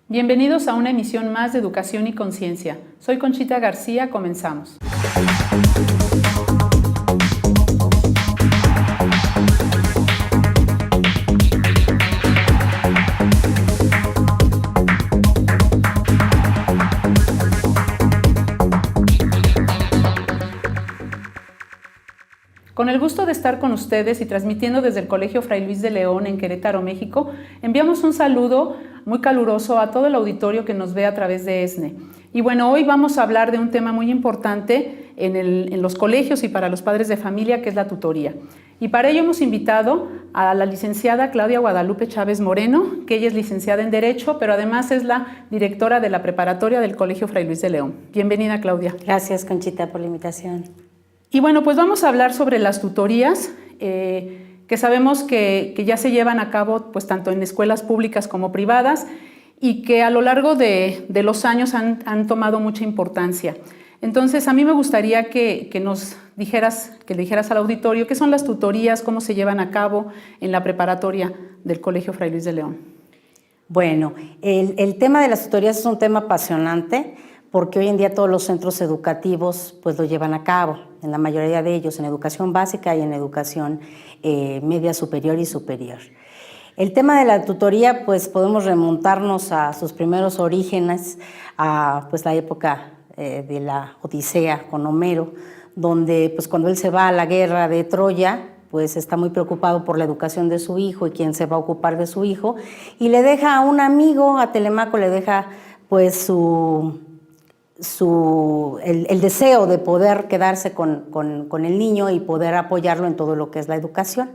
Bienvenidos a una emisión más de Educación y Conciencia. Soy Conchita García, comenzamos. Con el gusto de estar con ustedes y transmitiendo desde el Colegio Fray Luis de León en Querétaro, México, enviamos un saludo muy caluroso a todo el auditorio que nos ve a través de ESNE. Y bueno, hoy vamos a hablar de un tema muy importante en los colegios y para los padres de familia, que es la tutoría. Y para ello hemos invitado a la licenciada Claudia Guadalupe Chávez Moreno, que ella es licenciada en Derecho, pero además es la directora de la preparatoria del Colegio Fray Luis de León. Bienvenida, Claudia. Gracias, Conchita, por la invitación. Y bueno, pues vamos a hablar sobre las tutorías, que sabemos que ya se llevan a cabo pues, tanto en escuelas públicas como privadas y que a lo largo de los años han tomado mucha importancia. Entonces, a mí me gustaría que le dijeras al auditorio qué son las tutorías, cómo se llevan a cabo en la preparatoria del Colegio Fray Luis de León. Bueno, el tema de las tutorías es un tema apasionante porque hoy en día todos los centros educativos pues lo llevan a cabo, en la mayoría de ellos, en educación básica y en educación media superior y superior. El tema de la tutoría pues podemos remontarnos a sus primeros orígenes, a pues la época de la Odisea con Homero, donde pues cuando él se va a la guerra de Troya, pues está muy preocupado por la educación de su hijo y quién se va a ocupar de su hijo, y le deja a un amigo, a Telemaco, le deja pues el deseo de poder quedarse con el niño y poder apoyarlo en todo lo que es la educación.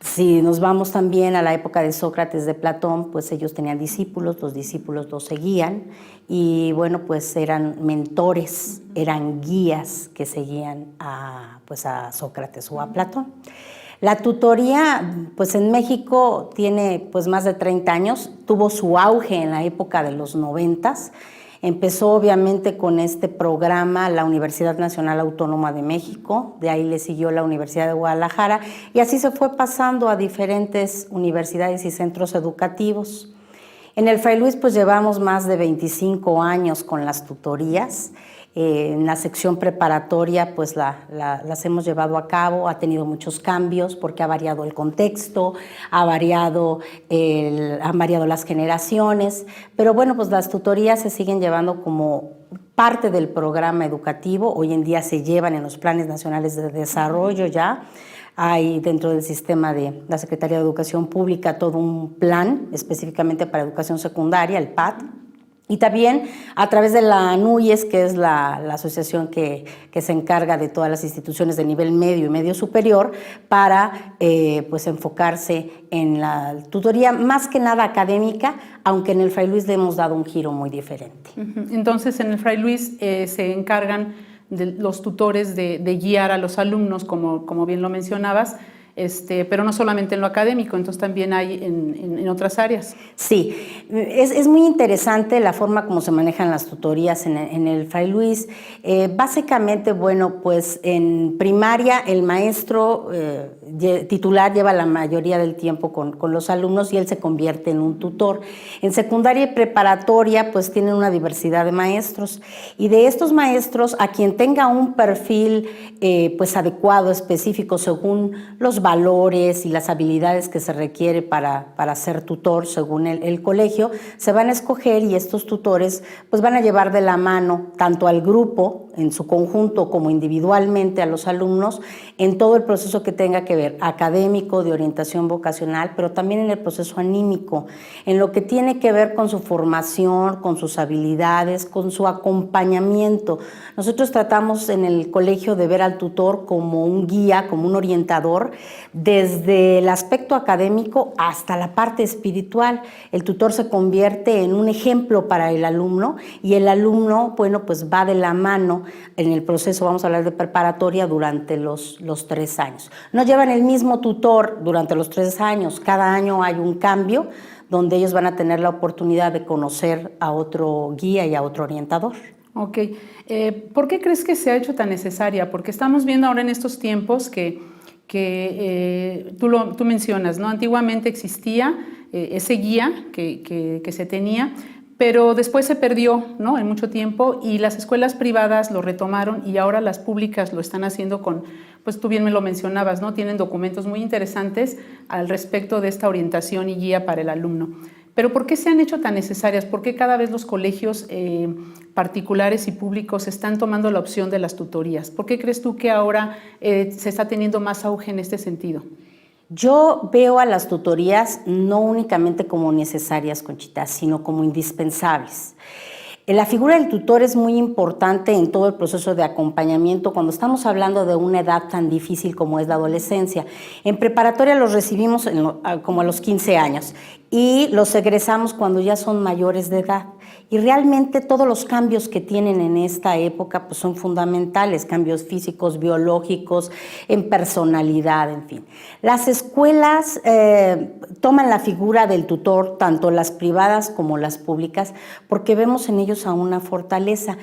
Si nos vamos también a la época de Sócrates, de Platón, pues ellos tenían discípulos, los discípulos los seguían y bueno, pues eran mentores, eran guías que seguían a Sócrates o a Platón. La tutoría, pues en México tiene pues más de 30 años, tuvo su auge en la época de los 90s. Empezó obviamente con este programa la Universidad Nacional Autónoma de México, de ahí le siguió la Universidad de Guadalajara y así se fue pasando a diferentes universidades y centros educativos. En el Fray Luis pues llevamos más de 25 años con las tutorías. En la sección preparatoria pues las hemos llevado a cabo, ha tenido muchos cambios porque ha variado el contexto, han variado las generaciones, pero bueno, pues las tutorías se siguen llevando como parte del programa educativo. Hoy en día se llevan en los planes nacionales de desarrollo ya. Hay dentro del sistema de la Secretaría de Educación Pública todo un plan específicamente para educación secundaria, el PAD. Y también a través de la ANUYES, que es la asociación que se encarga de todas las instituciones de nivel medio y medio superior, para pues enfocarse en la tutoría más que nada académica, aunque en el Fray Luis le hemos dado un giro muy diferente. Entonces, en el Fray Luis se encargan los tutores de guiar a los alumnos, como bien lo mencionabas, pero no solamente en lo académico, entonces también hay en otras áreas. Sí, es muy interesante la forma como se manejan las tutorías en el Fray Luis. Básicamente, bueno, pues en primaria el maestro titular lleva la mayoría del tiempo con los alumnos y él se convierte en un tutor. En secundaria y preparatoria pues tienen una diversidad de maestros y de estos maestros a quien tenga un perfil pues adecuado, específico según los valores y las habilidades que se requiere para ser tutor según el colegio, se van a escoger y estos tutores pues van a llevar de la mano tanto al grupo en su conjunto como individualmente a los alumnos en todo el proceso que tenga que ver académico, de orientación vocacional, pero también en el proceso anímico, en lo que tiene que ver con su formación, con sus habilidades, con su acompañamiento. Nosotros tratamos en el colegio de ver al tutor como un guía, como un orientador, desde el aspecto académico hasta la parte espiritual. El tutor se convierte en un ejemplo para el alumno y el alumno, bueno, pues va de la mano en el proceso, vamos a hablar de preparatoria, durante los 3 años. No llevan el mismo tutor durante los 3 años, cada año hay un cambio donde ellos van a tener la oportunidad de conocer a otro guía y a otro orientador. Ok, ¿por qué crees que se ha hecho tan necesaria? Porque estamos viendo ahora en estos tiempos que tú mencionas, ¿no? Antiguamente existía ese guía que se tenía, pero después se perdió, ¿no? En mucho tiempo, y las escuelas privadas lo retomaron y ahora las públicas lo están haciendo con, pues tú bien me lo mencionabas, ¿no? Tienen documentos muy interesantes al respecto de esta orientación y guía para el alumno. Pero ¿por qué se han hecho tan necesarias? ¿Por qué cada vez los colegios particulares y públicos están tomando la opción de las tutorías? ¿Por qué crees tú que ahora se está teniendo más auge en este sentido? Yo veo a las tutorías no únicamente como necesarias, Conchita, sino como indispensables. La figura del tutor es muy importante en todo el proceso de acompañamiento cuando estamos hablando de una edad tan difícil como es la adolescencia. En preparatoria los recibimos como a los 15 años y los egresamos cuando ya son mayores de edad. Y realmente todos los cambios que tienen en esta época pues son fundamentales, cambios físicos, biológicos, en personalidad, en fin. Las escuelas toman la figura del tutor, tanto las privadas como las públicas, porque vemos en ellos a una fortaleza.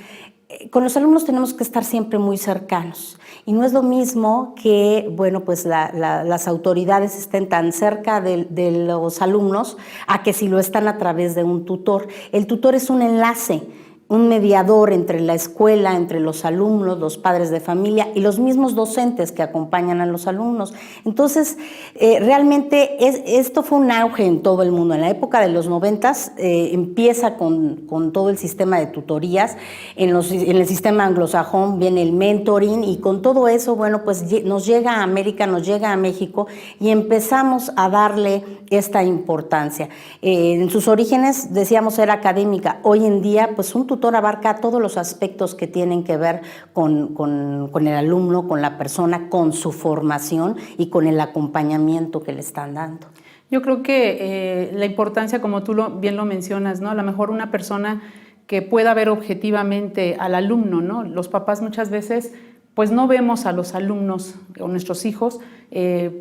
Con los alumnos tenemos que estar siempre muy cercanos y no es lo mismo que, bueno, pues las autoridades estén tan cerca de los alumnos a que si lo están a través de un tutor. El tutor es un enlace, un mediador entre la escuela, entre los alumnos, los padres de familia y los mismos docentes que acompañan a los alumnos. Entonces, realmente esto fue un auge en todo el mundo. En la época de los 90s empieza con todo el sistema de tutorías. En el sistema anglosajón viene el mentoring y con todo eso, bueno, pues nos llega a América, nos llega a México y empezamos a darle esta importancia. En sus orígenes, decíamos, era académica. Hoy en día, pues un tutor abarca todos los aspectos que tienen que ver con el alumno, con la persona, con su formación y con el acompañamiento que le están dando. Yo creo que la importancia, como tú bien lo mencionas, ¿no? A lo mejor una persona que pueda ver objetivamente al alumno, ¿no? Los papás muchas veces pues no vemos a los alumnos o nuestros hijos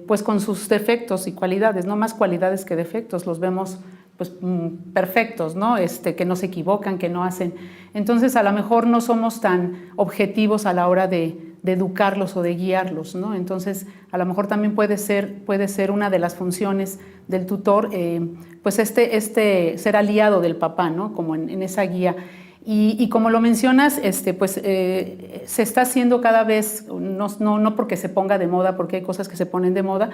pues con sus defectos y cualidades, no más cualidades que defectos, los vemos pues perfectos, ¿no? Que no se equivocan, que no hacen. Entonces a lo mejor no somos tan objetivos a la hora de educarlos o de guiarlos, ¿no? Entonces a lo mejor también puede ser una de las funciones del tutor, pues ser aliado del papá, ¿no? Como en esa guía. Y como lo mencionas, pues se está haciendo cada vez, no porque se ponga de moda, porque hay cosas que se ponen de moda,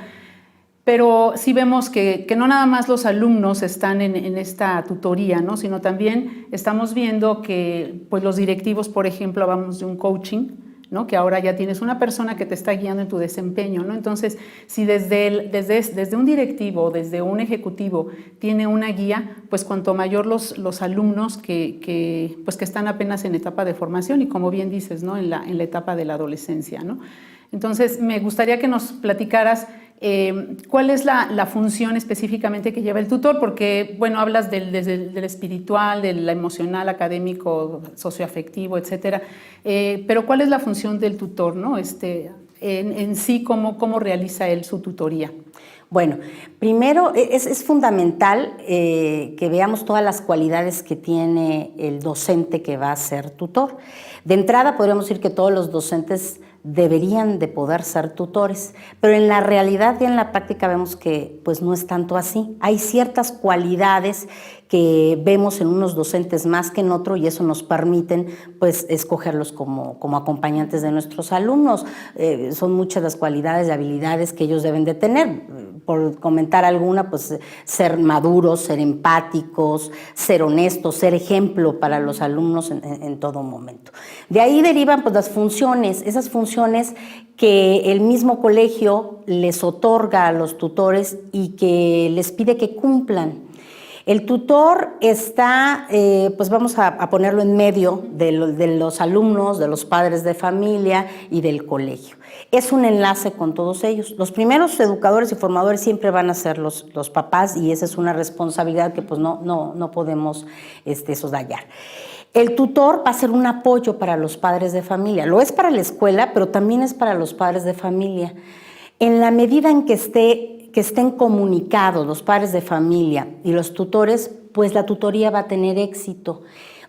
pero sí vemos que no nada más los alumnos están en esta tutoría, ¿no? Sino también estamos viendo que pues los directivos, por ejemplo, hablamos de un coaching, ¿no? Que ahora ya tienes una persona que te está guiando en tu desempeño, ¿no? Entonces, si desde un directivo, desde un ejecutivo tiene una guía, pues cuanto mayor los alumnos que están apenas en etapa de formación y como bien dices, ¿no? En la etapa de la adolescencia, ¿no? Entonces, me gustaría que nos platicaras ¿cuál es la función específicamente que lleva el tutor? Porque, bueno, hablas del espiritual, del emocional, académico, socioafectivo, etcétera, pero ¿cuál es la función del tutor, ¿no? En sí, ¿cómo realiza él su tutoría? Bueno, primero es fundamental que veamos todas las cualidades que tiene el docente que va a ser tutor. De entrada podríamos decir que todos los docentes deberían de poder ser tutores, pero en la realidad y en la práctica vemos que pues no es tanto así. Hay ciertas cualidades que vemos en unos docentes más que en otro y eso nos permiten pues escogerlos como acompañantes de nuestros alumnos. Son muchas las cualidades y habilidades que ellos deben de tener. Por comentar alguna, pues ser maduros, ser empáticos, ser honestos, ser ejemplo para los alumnos en todo momento. De ahí derivan pues las funciones, esas funciones que el mismo colegio les otorga a los tutores y que les pide que cumplan. El tutor está, pues vamos a ponerlo en medio de los alumnos, de los padres de familia y del colegio. Es un enlace con todos ellos. Los primeros educadores y formadores siempre van a ser los papás y esa es una responsabilidad que pues no podemos soslayar. El tutor va a ser un apoyo para los padres de familia. Lo es para la escuela, pero también es para los padres de familia. En la medida en que estén comunicados los padres de familia y los tutores, pues la tutoría va a tener éxito.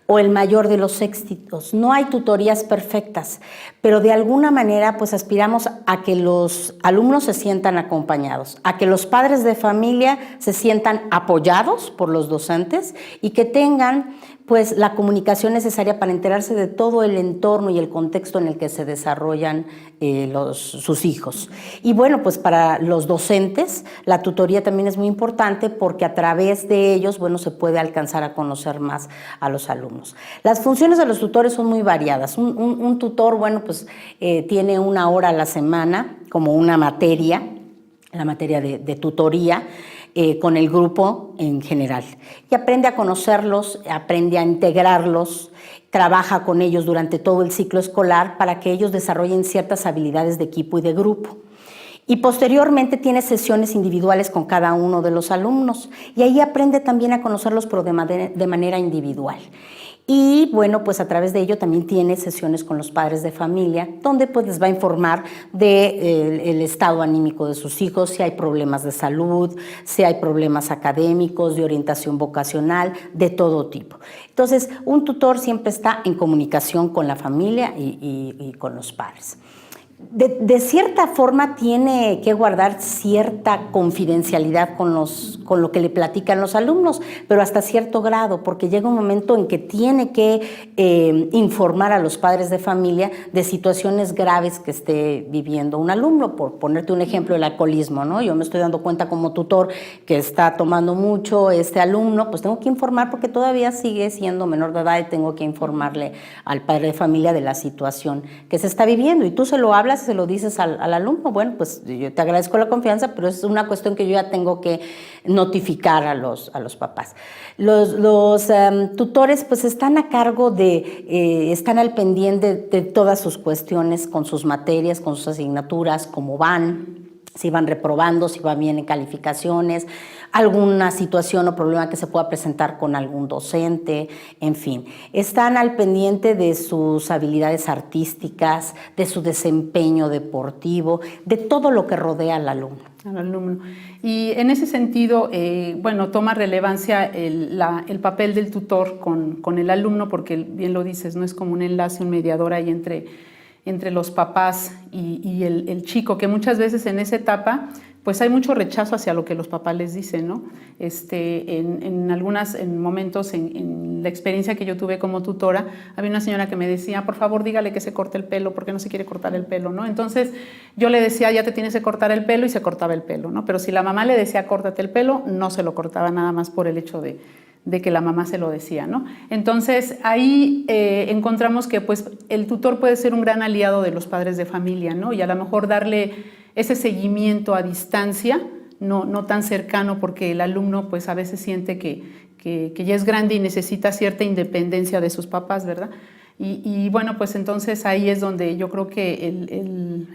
o el mayor de los éxitos. No hay tutorías perfectas, pero de alguna manera pues aspiramos a que los alumnos se sientan acompañados, a que los padres de familia se sientan apoyados por los docentes y que tengan pues la comunicación necesaria para enterarse de todo el entorno y el contexto en el que se desarrollan sus hijos. Y bueno, pues para los docentes la tutoría también es muy importante porque a través de ellos, bueno, se puede alcanzar a conocer más a los alumnos. Las funciones de los tutores son muy variadas. Un tutor, bueno, pues tiene 1 hora a la semana como una materia, la materia de tutoría, con el grupo en general. Y aprende a conocerlos, aprende a integrarlos, trabaja con ellos durante todo el ciclo escolar para que ellos desarrollen ciertas habilidades de equipo y de grupo. Y posteriormente tiene sesiones individuales con cada uno de los alumnos y ahí aprende también a conocerlos pero de manera individual. Y bueno, pues a través de ello también tiene sesiones con los padres de familia, donde pues les va a informar del estado anímico de sus hijos, si hay problemas de salud, si hay problemas académicos, de orientación vocacional, de todo tipo. Entonces, un tutor siempre está en comunicación con la familia y con los padres. De cierta forma tiene que guardar cierta confidencialidad con lo que le platican los alumnos, pero hasta cierto grado, porque llega un momento en que tiene que informar a los padres de familia de situaciones graves que esté viviendo un alumno. Por ponerte un ejemplo, el alcoholismo, ¿no? Yo me estoy dando cuenta como tutor que está tomando mucho este alumno, pues tengo que informar porque todavía sigue siendo menor de edad y tengo que informarle al padre de familia de la situación que se está viviendo. Y tú se lo hablas, se lo dices al alumno, bueno, pues yo te agradezco la confianza, pero es una cuestión que yo ya tengo que notificar a los papás. Los tutores pues están a cargo están al pendiente de todas sus cuestiones con sus materias, con sus asignaturas, cómo van, si van reprobando, si van bien en calificaciones, alguna situación o problema que se pueda presentar con algún docente, en fin. Están al pendiente de sus habilidades artísticas, de su desempeño deportivo, de todo lo que rodea al alumno. Al alumno. Y en ese sentido, bueno, toma relevancia el papel del tutor con el alumno, porque bien lo dices, no es como un enlace, un mediador ahí entre los papás y el chico, que muchas veces en esa etapa pues hay mucho rechazo hacia lo que los papás les dicen, ¿no? En momentos, en la experiencia que yo tuve como tutora, había una señora que me decía, por favor, dígale que se corte el pelo, porque no se quiere cortar el pelo, ¿no? Entonces yo le decía, ya te tienes que cortar el pelo, y se cortaba el pelo, ¿no? Pero si la mamá le decía, córtate el pelo, no se lo cortaba nada más por el hecho de que la mamá se lo decía, ¿no? Entonces ahí encontramos que pues el tutor puede ser un gran aliado de los padres de familia, ¿no? Y a lo mejor darle ese seguimiento a distancia, no tan cercano, porque el alumno pues a veces siente que ya es grande y necesita cierta independencia de sus papás, ¿verdad? Y bueno, pues entonces ahí es donde yo creo que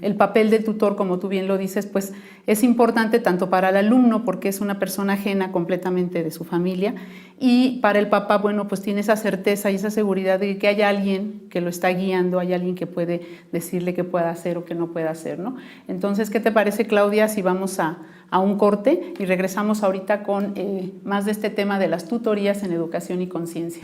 el papel del tutor, como tú bien lo dices, pues es importante tanto para el alumno, porque es una persona ajena completamente de su familia, y para el papá, bueno, pues tiene esa certeza y esa seguridad de que hay alguien que lo está guiando, hay alguien que puede decirle qué puede hacer o qué no puede hacer, ¿no? Entonces, ¿qué te parece, Claudia, si vamos a un corte y regresamos ahorita con más de este tema de las tutorías en educación y conciencia?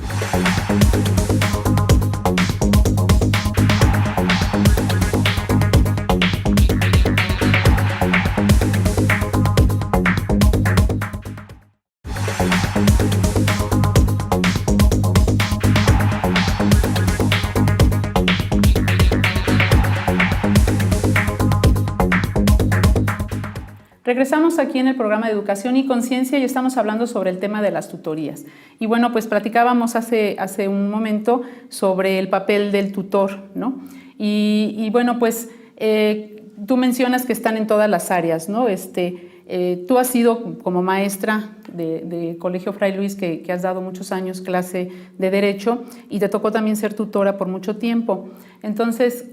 Regresamos aquí en el programa de Educación y Conciencia y estamos hablando sobre el tema de las tutorías. Y bueno, pues platicábamos hace un momento sobre el papel del tutor, ¿no? Y bueno, pues tú mencionas que están en todas las áreas, ¿no? Tú has sido como maestra de Colegio Fray Luis, que has dado muchos años clase de Derecho, y te tocó también ser tutora por mucho tiempo. Entonces,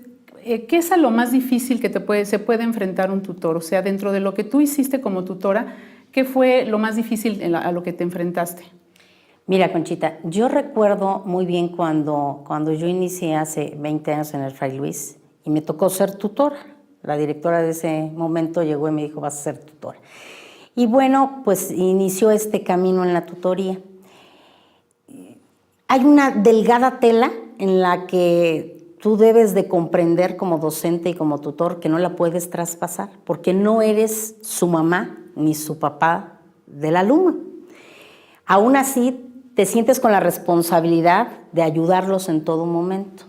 ¿qué es a lo más difícil que se puede enfrentar un tutor? O sea, dentro de lo que tú hiciste como tutora, ¿qué fue lo más difícil a lo que te enfrentaste? Mira, Conchita, yo recuerdo muy bien cuando yo inicié hace 20 años en el Fray Luis y me tocó ser tutora. La directora de ese momento llegó y me dijo, vas a ser tutora. Y bueno, pues inició este camino en la tutoría. hay una delgada tela en la que tú debes de comprender como docente y como tutor que no la puedes traspasar, porque no eres su mamá ni su papá del alumno. Aún así, te sientes con la responsabilidad de ayudarlos en todo momento.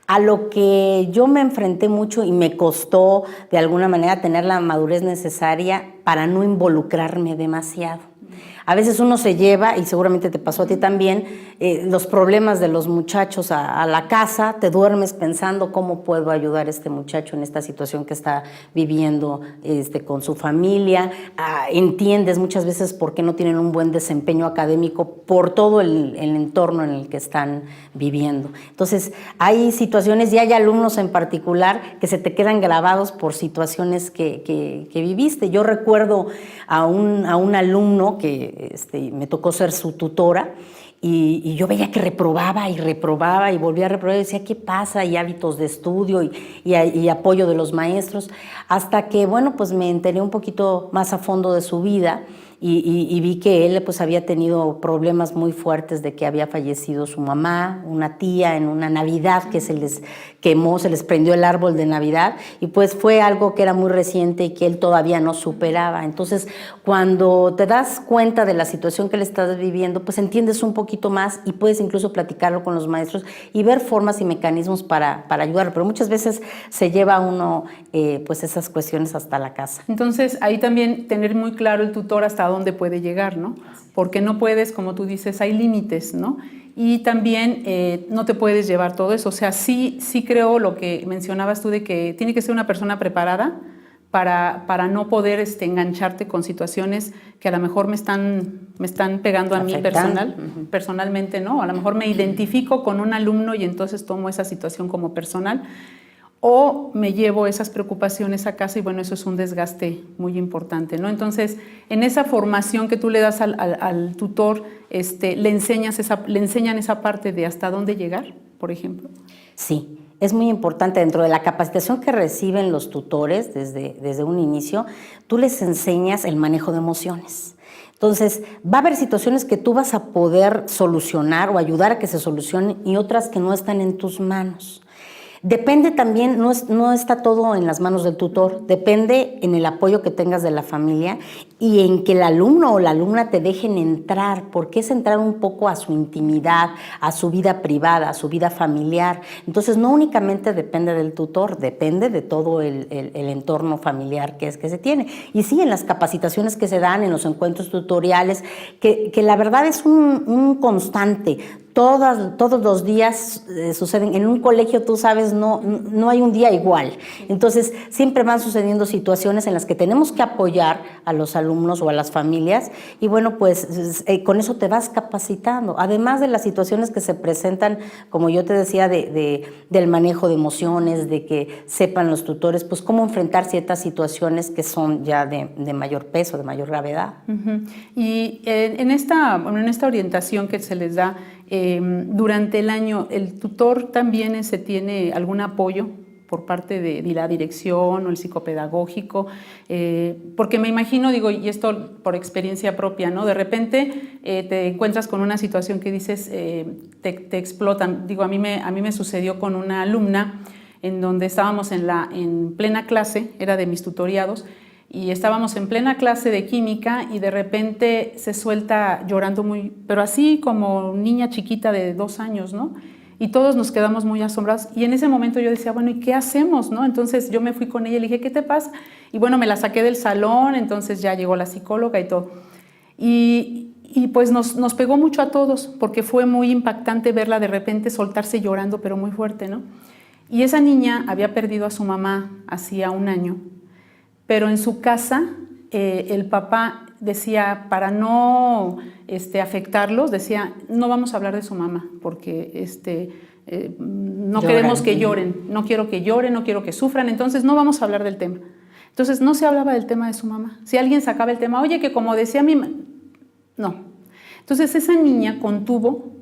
A lo que yo me enfrenté mucho y me costó de alguna manera tener la madurez necesaria para no involucrarme demasiado. A veces uno se lleva, y seguramente te pasó a ti también, los problemas de los muchachos a la casa, te duermes pensando cómo puedo ayudar a este muchacho en esta situación que está viviendo con su familia. Entiendes muchas veces por qué no tienen un buen desempeño académico por todo el entorno en el que están viviendo. Entonces, hay situaciones y hay alumnos en particular que se te quedan grabados por situaciones que viviste. Yo recuerdo a un alumno que me tocó ser su tutora y yo veía que reprobaba y volvía a reprobar y decía, ¿qué pasa? Y hábitos de estudio y apoyo de los maestros, hasta que, bueno, pues me enteré un poquito más a fondo de su vida y vi que él pues había tenido problemas muy fuertes de que había fallecido su mamá, una tía en una Navidad que se les quemó, se les prendió el árbol de Navidad y pues fue algo que era muy reciente y que él todavía no superaba. Entonces, cuando te das cuenta de la situación que le estás viviendo, pues entiendes un poquito más y puedes incluso platicarlo con los maestros y ver formas y mecanismos para ayudarlo. Pero muchas veces se lleva uno pues esas cuestiones hasta la casa. Entonces, ahí también tener muy claro el tutor hasta dónde puede llegar, ¿no? Porque no puedes, como tú dices, hay límites, ¿no? Y también no te puedes llevar todo eso. O sea, sí creo lo que mencionabas tú de que tiene que ser una persona preparada para no poder engancharte con situaciones que a lo mejor me están pegando a mí personalmente, ¿no? A lo mejor me identifico con un alumno y entonces tomo esa situación como personal. O me llevo esas preocupaciones a casa y bueno, eso es un desgaste muy importante, ¿no? Entonces, en esa formación que tú le das al tutor, le enseñan esa parte de hasta dónde llegar, por ejemplo. Sí, es muy importante. Dentro de la capacitación que reciben los tutores desde un inicio, tú les enseñas el manejo de emociones. Entonces, va a haber situaciones que tú vas a poder solucionar o ayudar a que se solucionen y otras que no están en tus manos. Depende también, no está todo en las manos del tutor, depende en el apoyo que tengas de la familia y en que el alumno o la alumna te dejen entrar, porque es entrar un poco a su intimidad, a su vida privada, a su vida familiar. Entonces, no únicamente depende del tutor, depende de todo el entorno familiar que se tiene. Y sí, en las capacitaciones que se dan, en los encuentros tutoriales, que la verdad es un constante. Todos los días suceden. En un colegio, tú sabes, no hay un día igual. Entonces, siempre van sucediendo situaciones en las que tenemos que apoyar a los alumnos o a las familias y bueno, pues con eso te vas capacitando. Además de las situaciones que se presentan, como yo te decía, del manejo de emociones, de que sepan los tutores, pues cómo enfrentar ciertas situaciones que son ya de mayor peso, de mayor gravedad. Uh-huh. Y en esta orientación que se les da, durante el año, ¿el tutor también tiene algún apoyo por parte de la dirección o el psicopedagógico? Porque me imagino, digo, y esto por experiencia propia, ¿no? De repente te encuentras con una situación que dices, te explotan. Digo, a mí me sucedió con una alumna en donde estábamos en plena clase, era de mis tutoriados, y estábamos en plena clase de química y de repente se suelta llorando pero así como niña chiquita de 2 años, ¿no? Y todos nos quedamos muy asombrados y en ese momento yo decía, bueno, ¿y qué hacemos, no? Entonces yo me fui con ella y le dije, ¿qué te pasa? Y bueno, me la saqué del salón, entonces ya llegó la psicóloga y todo. Y pues nos pegó mucho a todos porque fue muy impactante verla de repente soltarse llorando, pero muy fuerte, ¿no? Y esa niña había perdido a su mamá hacía 1 año. Pero en su casa el papá decía, para no afectarlos, decía, no vamos a hablar de su mamá porque no queremos que lloren, no quiero que lloren, no quiero que sufran, entonces no vamos a hablar del tema. Entonces no se hablaba del tema de su mamá. Si alguien sacaba el tema, oye, que como decía mi mamá, no. Entonces esa niña contuvo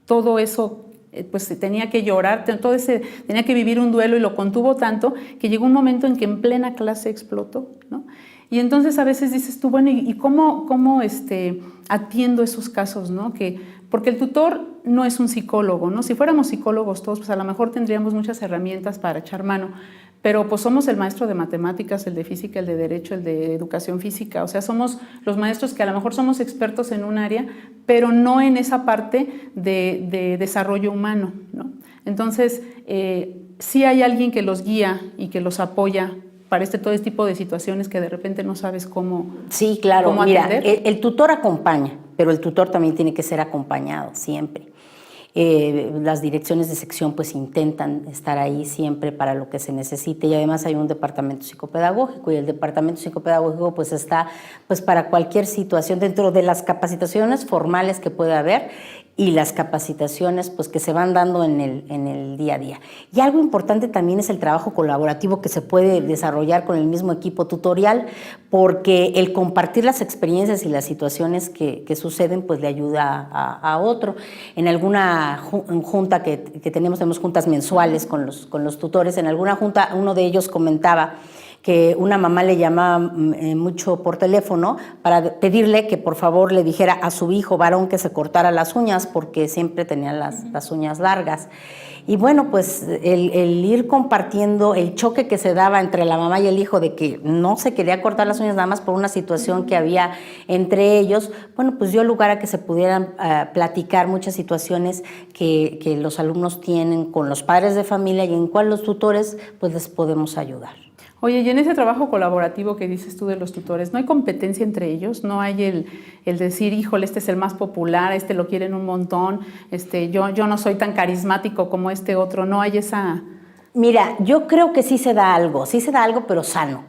todo eso, pues tenía que llorar, tenía que vivir un duelo y lo contuvo tanto que llegó un momento en que en plena clase explotó, ¿no? Y entonces a veces dices tú, bueno, ¿y cómo atiendo esos casos, ¿no? Que porque el tutor no es un psicólogo, ¿no? Si fuéramos psicólogos todos, pues a lo mejor tendríamos muchas herramientas para echar mano, pero pues somos el maestro de matemáticas, el de física, el de derecho, el de educación física, o sea, somos los maestros que a lo mejor somos expertos en un área, pero no en esa parte de desarrollo humano, ¿no? Entonces, sí hay alguien que los guía y que los apoya para todo este tipo de situaciones que de repente no sabes cómo. Sí, claro. ¿Cómo Mira, atender? el tutor acompaña, pero el tutor también tiene que ser acompañado siempre. Las direcciones de sección pues intentan estar ahí siempre para lo que se necesite, y además hay un departamento psicopedagógico, y el departamento psicopedagógico pues está pues para cualquier situación dentro de las capacitaciones formales que pueda haber y las capacitaciones pues que se van dando en el día a día. Y algo importante también es el trabajo colaborativo que se puede desarrollar con el mismo equipo tutorial, porque el compartir las experiencias y las situaciones que suceden pues le ayuda a otro. En alguna junta que tenemos juntas mensuales con los tutores, en alguna junta uno de ellos comentaba que una mamá le llamaba mucho por teléfono para pedirle que por favor le dijera a su hijo varón que se cortara las uñas porque siempre tenía las uñas largas. Y bueno, pues el ir compartiendo el choque que se daba entre la mamá y el hijo de que no se quería cortar las uñas nada más por una situación que había entre ellos, bueno, pues dio lugar a que se pudieran platicar muchas situaciones que los alumnos tienen con los padres de familia y en cual los tutores pues les podemos ayudar. Oye, y en ese trabajo colaborativo que dices tú de los tutores, ¿no hay competencia entre ellos? ¿No hay el decir, híjole, este es el más popular, este lo quieren un montón, yo no soy tan carismático como este otro? ¿No hay esa...? Mira, yo creo que sí se da algo, pero sano.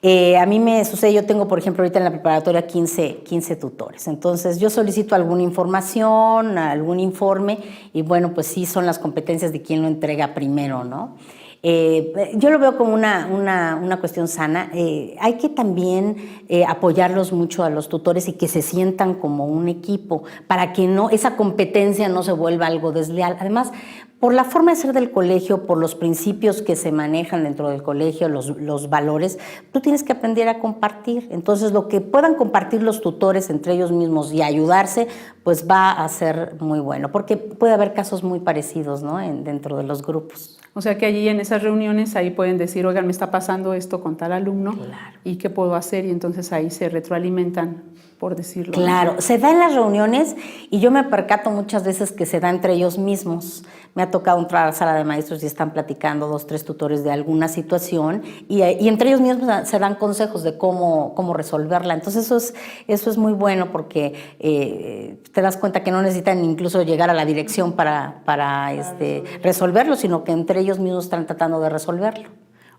A mí me sucede, yo tengo, por ejemplo, ahorita en la preparatoria 15 tutores. Entonces, yo solicito alguna información, algún informe, y bueno, pues sí son las competencias de quién lo entrega primero, ¿no? Yo lo veo como una cuestión sana. Hay que también apoyarlos mucho a los tutores y que se sientan como un equipo para que esa competencia no se vuelva algo desleal. Además, por la forma de ser del colegio, por los principios que se manejan dentro del colegio, los valores, tú tienes que aprender a compartir. Entonces, lo que puedan compartir los tutores entre ellos mismos y ayudarse, pues va a ser muy bueno, porque puede haber casos muy parecidos, ¿no? dentro de los grupos. O sea que allí en esas reuniones ahí pueden decir, oigan, me está pasando esto con tal alumno, claro, y qué puedo hacer, y entonces ahí se retroalimentan, por decirlo. Claro, ¿no? Se da en las reuniones y yo me percato muchas veces que se da entre ellos mismos. Me ha tocado entrar a la sala de maestros y están platicando 2, 3 tutores de alguna situación y entre ellos mismos se dan consejos de cómo resolverla. Entonces eso es muy bueno porque te das cuenta que no necesitan incluso llegar a la dirección para resolverlo, sino que entre ellos mismos están tratando de resolverlo.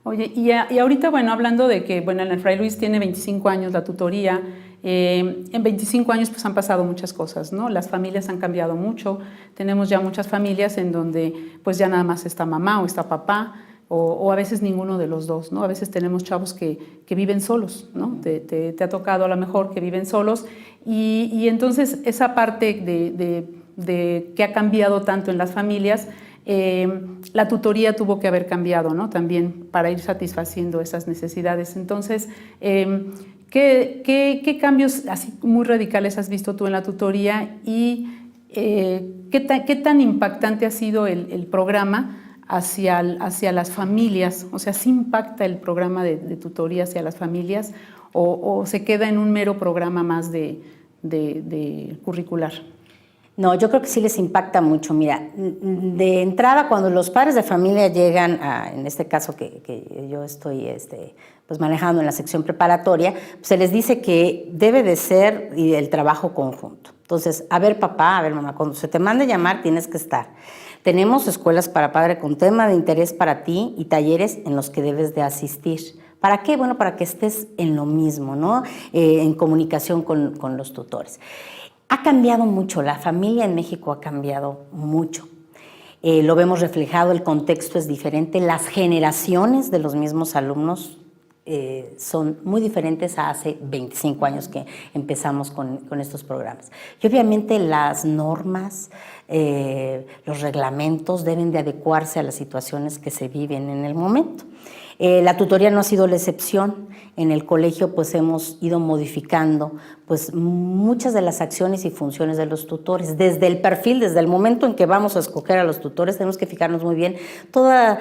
Oye, y ahorita, bueno, hablando de que, bueno, el Fray Luis tiene 25 años la tutoría, en 25 años pues han pasado muchas cosas, ¿no? Las familias han cambiado mucho, tenemos ya muchas familias en donde pues ya nada más está mamá o está papá, o a veces ninguno de los dos, ¿no? A veces tenemos chavos que viven solos, ¿no? Te ha tocado a lo mejor que viven solos, y entonces esa parte de que ha cambiado tanto en las familias, la tutoría tuvo que haber cambiado, ¿no? También para ir satisfaciendo esas necesidades. Entonces, ¿qué cambios así muy radicales has visto tú en la tutoría y qué tan impactante ha sido el programa hacia las familias? O sea, ¿sí impacta el programa de tutoría hacia las familias o se queda en un mero programa más de curricular? No, yo creo que sí les impacta mucho. Mira, de entrada, cuando los padres de familia llegan en este caso que yo estoy pues manejando en la sección preparatoria, pues se les dice que debe de ser el trabajo conjunto. Entonces, a ver papá, a ver mamá, cuando se te mande llamar tienes que estar. Tenemos escuelas para padre con tema de interés para ti y talleres en los que debes de asistir. ¿Para qué? Bueno, para que estés en lo mismo, ¿no? En comunicación con los tutores. Ha cambiado mucho, la familia en México ha cambiado mucho. Lo vemos reflejado, el contexto es diferente, las generaciones de los mismos alumnos son muy diferentes a hace 25 años que empezamos con estos programas. Y obviamente las normas, los reglamentos deben de adecuarse a las situaciones que se viven en el momento. La tutoría no ha sido la excepción. En el colegio pues hemos ido modificando pues muchas de las acciones y funciones de los tutores. Desde el perfil, desde el momento en que vamos a escoger a los tutores, tenemos que fijarnos muy bien toda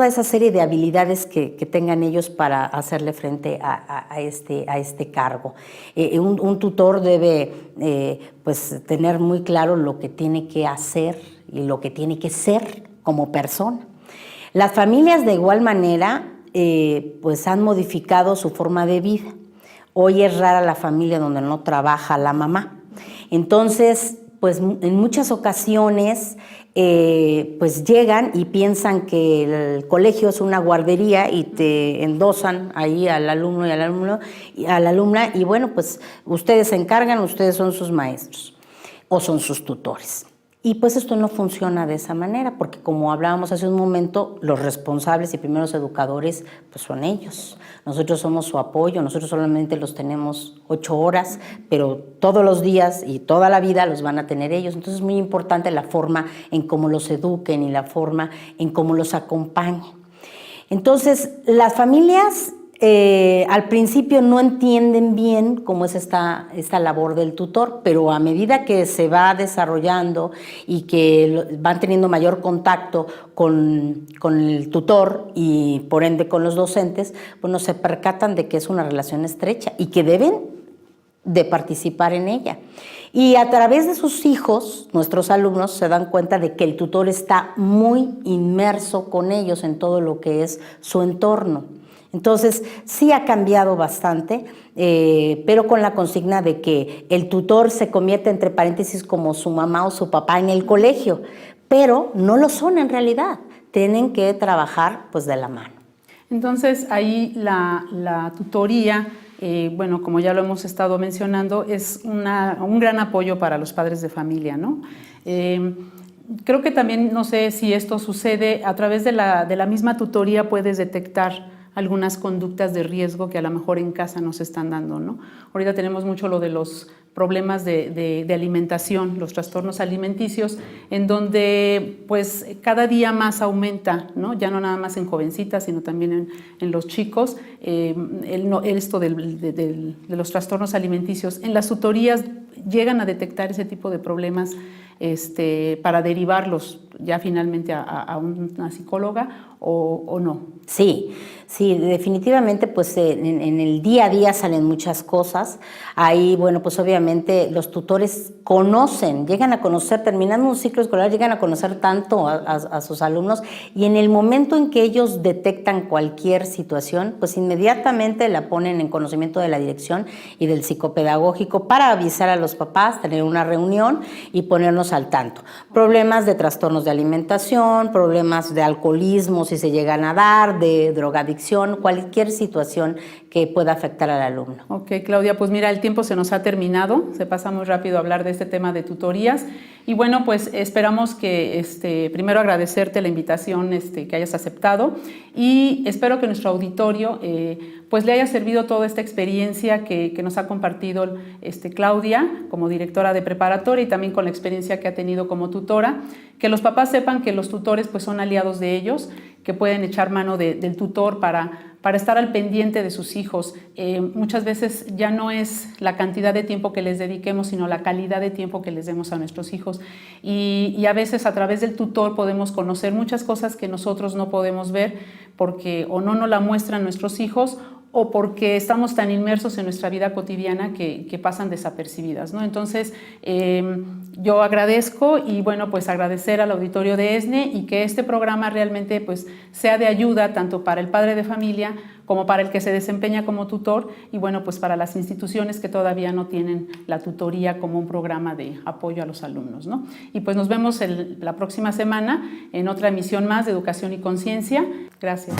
esa serie de habilidades que tengan ellos para hacerle frente a este cargo. Un tutor debe pues tener muy claro lo que tiene que hacer y lo que tiene que ser como persona. Las familias de igual manera pues han modificado su forma de vida. Hoy es rara la familia donde no trabaja la mamá. Entonces, pues en muchas ocasiones pues llegan y piensan que el colegio es una guardería y te endosan ahí al alumno y a la alumna y bueno, pues ustedes se encargan, ustedes son sus maestros o son sus tutores. Y pues esto no funciona de esa manera, porque como hablábamos hace un momento, los responsables y primeros educadores pues son ellos. Nosotros somos su apoyo, nosotros solamente los tenemos 8 horas, pero todos los días y toda la vida los van a tener ellos. Entonces es muy importante la forma en cómo los eduquen y la forma en cómo los acompañen. Entonces, las familias al principio no entienden bien cómo es esta labor del tutor, pero a medida que se va desarrollando y que van teniendo mayor contacto con el tutor y por ende con los docentes, bueno, se percatan de que es una relación estrecha y que deben de participar en ella. Y a través de sus hijos, nuestros alumnos se dan cuenta de que el tutor está muy inmerso con ellos en todo lo que es su entorno. Entonces, sí ha cambiado bastante, pero con la consigna de que el tutor se convierte, entre paréntesis, como su mamá o su papá en el colegio, pero no lo son en realidad, tienen que trabajar pues de la mano. Entonces, ahí la tutoría, bueno, como ya lo hemos estado mencionando, es un gran apoyo para los padres de familia, ¿no? Creo que también, no sé si esto sucede, a través de la misma tutoría puedes detectar algunas conductas de riesgo que a lo mejor en casa nos están dando, ¿no? Ahorita tenemos mucho lo de los problemas de alimentación, los trastornos alimenticios, en donde pues cada día más aumenta, ¿no? Ya no nada más en jovencitas, sino también en los chicos, esto de los trastornos alimenticios. En las tutorías llegan a detectar ese tipo de problemas para derivarlos ya finalmente a una psicóloga o no. Sí, definitivamente pues en el día a día salen muchas cosas. Ahí, bueno, pues obviamente los tutores llegan a conocer, terminando un ciclo escolar, llegan a conocer tanto a sus alumnos y en el momento en que ellos detectan cualquier situación, pues inmediatamente la ponen en conocimiento de la dirección y del psicopedagógico para avisar a los papás, tener una reunión y ponernos al tanto. Problemas de trastornos de alimentación, problemas de alcoholismo si se llegan a dar, de drogadicción, cualquier situación que pueda afectar al alumno. Ok, Claudia, pues mira, el tiempo se nos ha terminado, se pasa muy rápido hablar de este tema de tutorías y bueno, pues esperamos que, primero agradecerte la invitación que hayas aceptado y espero que nuestro auditorio pues le haya servido toda esta experiencia que nos ha compartido Claudia como directora de preparatoria y también con la experiencia que ha tenido como tutora, que los papás sepan que los tutores pues son aliados de ellos, que pueden echar mano del tutor para estar al pendiente de sus hijos. Muchas veces ya no es la cantidad de tiempo que les dediquemos, sino la calidad de tiempo que les demos a nuestros hijos. Y a veces a través del tutor podemos conocer muchas cosas que nosotros no podemos ver porque o no nos la muestran nuestros hijos o porque estamos tan inmersos en nuestra vida cotidiana que pasan desapercibidas, ¿no? Entonces, yo agradezco y bueno, pues agradecer al auditorio de ESNE y que este programa realmente pues sea de ayuda tanto para el padre de familia como para el que se desempeña como tutor y bueno, pues para las instituciones que todavía no tienen la tutoría como un programa de apoyo a los alumnos, ¿no? Y pues nos vemos la próxima semana en otra emisión más de Educación y Conciencia. Gracias.